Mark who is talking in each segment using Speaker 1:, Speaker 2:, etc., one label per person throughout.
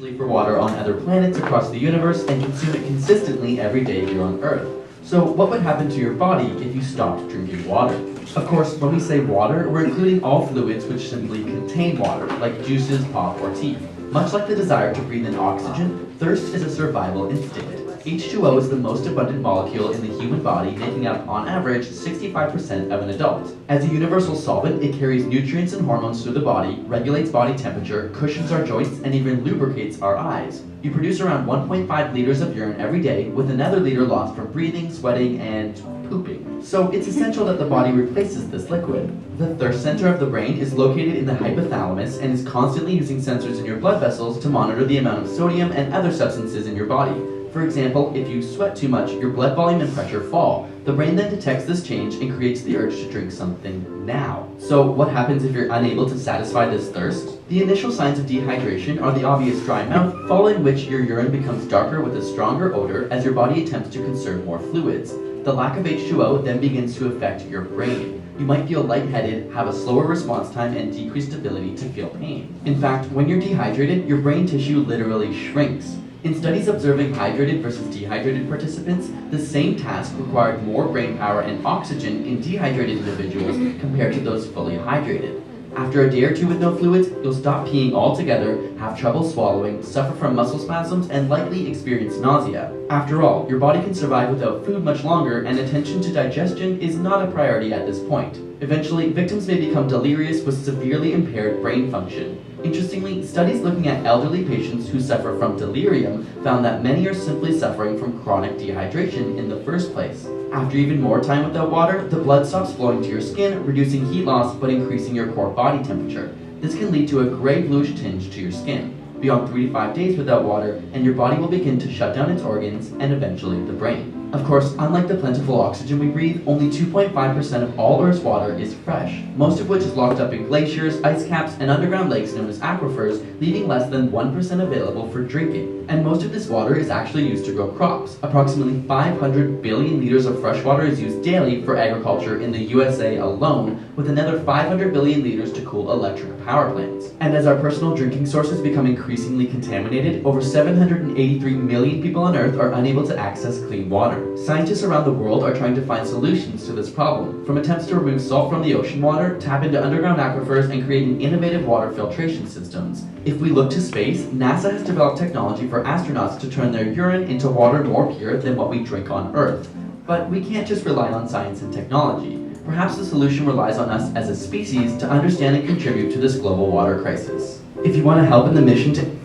Speaker 1: hugely for water on other planets across the universe and consume it consistently every day here on Earth. So what would happen to your body if you stopped drinking water? Of course, when we say water, we're including all fluids which simply contain water, like juices, pop, or tea. Much like the desire to breathe in oxygen, thirst is a survival instinct. H2O is the most abundant molecule in the human body, making up, on average, 65% of an adult. As a universal solvent, it carries nutrients and hormones through the body, regulates body temperature, cushions our joints, and even lubricates our eyes. You produce around 1.5 liters of urine every day, with another liter lost from breathing, sweating, and pooping. So it's essential that the body replaces this liquid. The thirst center of the brain is located in the hypothalamus and is constantly using sensors in your blood vessels to monitor the amount of sodium and other substances in your body. For example, if you sweat too much, your blood volume and pressure fall. The brain then detects this change and creates the urge to drink something now. So what happens if you're unable to satisfy this thirst? The initial signs of dehydration are the obvious dry mouth, following which your urine becomes darker with a stronger odor as your body attempts to conserve more fluids. The lack of H2O then begins to affect your brain. You might feel lightheaded, have a slower response time, and decreased ability to feel pain. In fact, when you're dehydrated, your brain tissue literally shrinks. In studies observing hydrated versus dehydrated participants, the same task required more brain power and oxygen in dehydrated individuals compared to those fully hydrated. After a day or two with no fluids, you'll stop peeing altogether, have trouble swallowing, suffer from muscle spasms, and likely experience nausea. After all, your body can survive without food much longer, and attention to digestion is not a priority at this point. Eventually, victims may become delirious with severely impaired brain function. Interestingly, studies looking at elderly patients who suffer from delirium found that many are simply suffering from chronic dehydration in the first place. After even more time without water, the blood stops flowing to your skin, reducing heat loss but increasing your core body temperature. This can lead to a gray-bluish tinge to your skin. Beyond 3 to 5 days without water, and your body will begin to shut down its organs and eventually the brain. Of course, unlike the plentiful oxygen we breathe, only 2.5% of all Earth's water is fresh, most of which is locked up in glaciers, ice caps, and underground lakes known as aquifers, leaving less than 1% available for drinking. And most of this water is actually used to grow crops. Approximately 500 billion liters of fresh water is used daily for agriculture in the USA alone, with another 500 billion liters to cool electric power plants. And as our personal drinking sources become increasingly contaminated, over 783 million people on Earth are unable to access clean water. Scientists around the world are trying to find solutions to this problem, from attempts to remove salt from the ocean water, tap into underground aquifers, and creating innovative water filtration systems. If we look to space, NASA has developed technology for astronauts to turn their urine into water more pure than what we drink on Earth. But we can't just rely on science and technology. Perhaps the solution relies on us as a species to understand and contribute to this global water crisis. If you want to help in the mission to...
Speaker 2: Okay.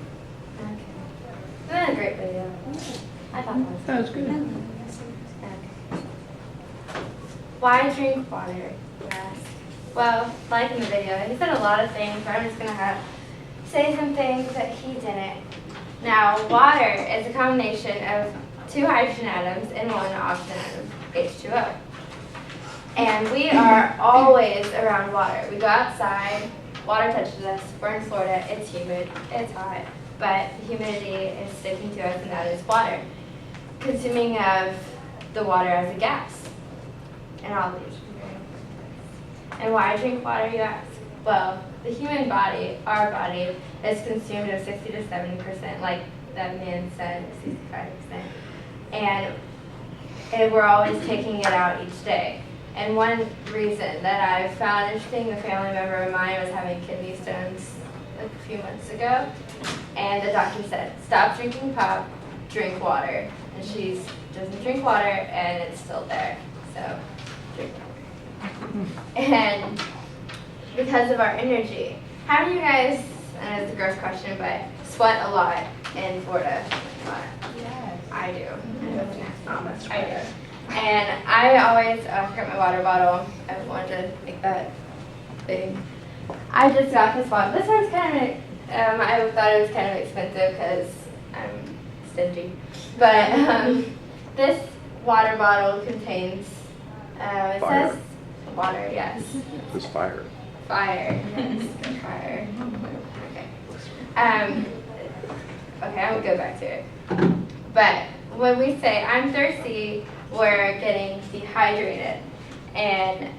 Speaker 2: That was a great video. I thought
Speaker 3: That was good.
Speaker 2: Okay. Why drink water, you ask? Well, like in the video, he said a lot of things, but I'm just going to say some things that he didn't. Now, water is a combination of 2 hydrogen atoms and 1 oxygen atom, H2O. And we are always around water. We go outside, water touches us, we're in Florida, it's humid, it's hot, but the humidity is sticking to us, and that is water. Consuming of the water as a gas. And all these. And why drink water, you ask? Well, the human body, our body, is consumed of 60 to 70%, like that man said, 65%. And we're always taking it out each day. And one reason that I found interesting, a family member of mine was having kidney stones a few months ago, and the doctor said, stop drinking pop, drink water. And she doesn't drink water, and it's still there. So, drink water. And because of our energy, how do you guys, and it's a gross question, but sweat a lot in Florida?
Speaker 3: Yes.
Speaker 2: I do. I do. And I always forget my water bottle. I wanted to make that big. I just got this bottle. This one's kind of, I thought it was kind of expensive because I'm stingy. But this water bottle contains, it
Speaker 4: Fire.
Speaker 2: says water, yes.
Speaker 4: It was fire.
Speaker 2: Fire, yes, fire. Okay. Okay, I will go back to it. But when we say, I'm thirsty, we're getting dehydrated. And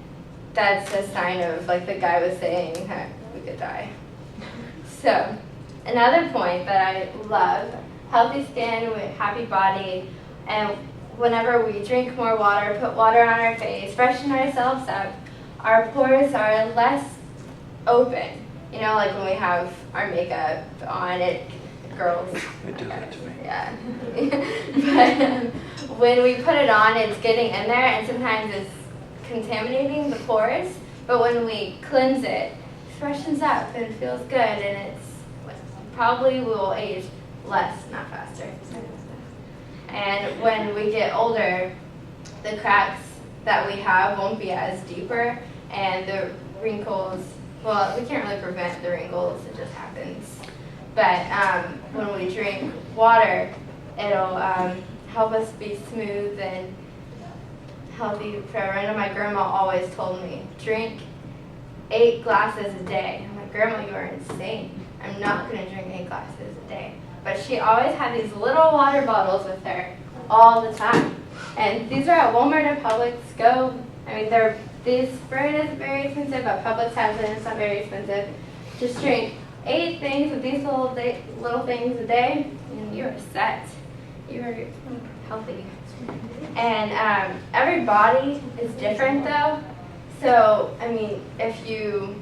Speaker 2: that's a sign of, like the guy was saying, we could die. So, another point that I love, healthy skin with happy body, and whenever we drink more water, put water on our face, freshen ourselves up, our pores are less open. You know, like when we have our makeup on, girls.
Speaker 3: It does that to me.
Speaker 2: Yeah. But when we put it on, it's getting in there, and sometimes it's contaminating the pores. But when we cleanse it, it freshens up and feels good, and it's probably will age less, not faster. And when we get older, the cracks that we have won't be as deeper, and the wrinkles, well, we can't really prevent the wrinkles, it just happens. But when we drink water, it'll help us be smooth and healthy forever. I know my grandma always told me, drink 8 glasses a day. I'm like, Grandma, you are insane. I'm not going to drink 8 glasses a day. But she always had these little water bottles with her all the time. And these are at Walmart and Publix. This brand is very expensive, but Publix has it and it's not very expensive. Just drink 8 things with these little things a day, and you are set. You are healthy. And every body is different though. So, if you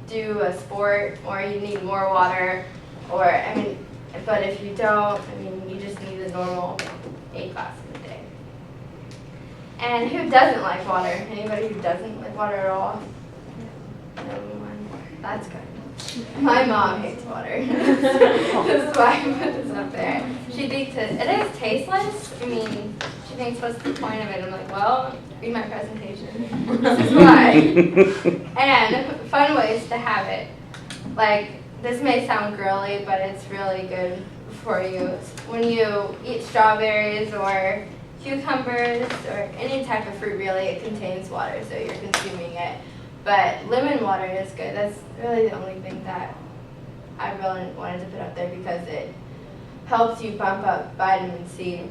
Speaker 2: do a sport or you need more water, but if you don't, you just need the normal 8 glasses a day. And who doesn't like water? Anybody who doesn't like water at all? No one. That's good. My mom hates water. That's why I put this up there. She thinks it is tasteless. She thinks, what's the point of it? I'm like, well, read my presentation. This is why. And fun ways to have it. Like, this may sound girly, but it's really good for you. When you eat strawberries or cucumbers or any type of fruit, really, it contains water, so you're consuming it. But lemon water is good. That's really the only thing that I really wanted to put up there because it helps you bump up vitamin C.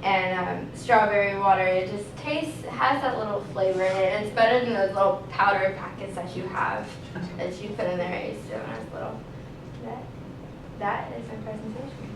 Speaker 2: And strawberry water, it just has that little flavor in it. It's better than those little powder packets that you have that you put in there. It still has little. That is my presentation.